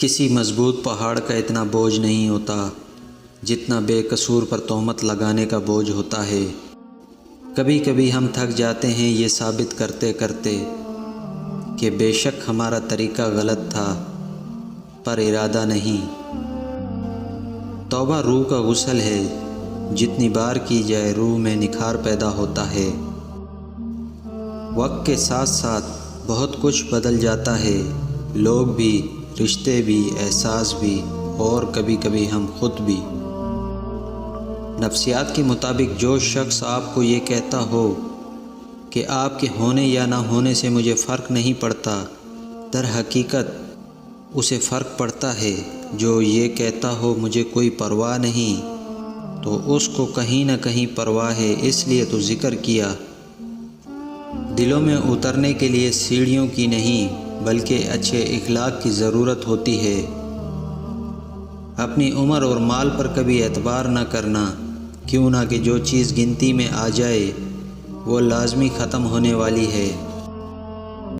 کسی مضبوط پہاڑ کا اتنا بوجھ نہیں ہوتا جتنا بے قصور پر تہمت لگانے کا بوجھ ہوتا ہے۔ کبھی کبھی ہم تھک جاتے ہیں یہ ثابت کرتے کرتے کہ بے شک ہمارا طریقہ غلط تھا، پر ارادہ نہیں۔ توبہ روح کا غسل ہے، جتنی بار کی جائے روح میں نکھار پیدا ہوتا ہے۔ وقت کے ساتھ ساتھ بہت کچھ بدل جاتا ہے، لوگ بھی، رشتے بھی، احساس بھی، اور کبھی کبھی ہم خود بھی۔ نفسیات کے مطابق جو شخص آپ کو یہ کہتا ہو کہ آپ کے ہونے یا نہ ہونے سے مجھے فرق نہیں پڑتا، در حقیقت اسے فرق پڑتا ہے۔ جو یہ کہتا ہو مجھے کوئی پرواہ نہیں، تو اس کو کہیں نہ کہیں پرواہ ہے، اس لیے تو ذکر کیا۔ دلوں میں اترنے کے لیے سیڑھیوں کی نہیں بلکہ اچھے اخلاق کی ضرورت ہوتی ہے۔ اپنی عمر اور مال پر کبھی اعتبار نہ کرنا، کیوں نہ کہ جو چیز گنتی میں آ جائے وہ لازمی ختم ہونے والی ہے۔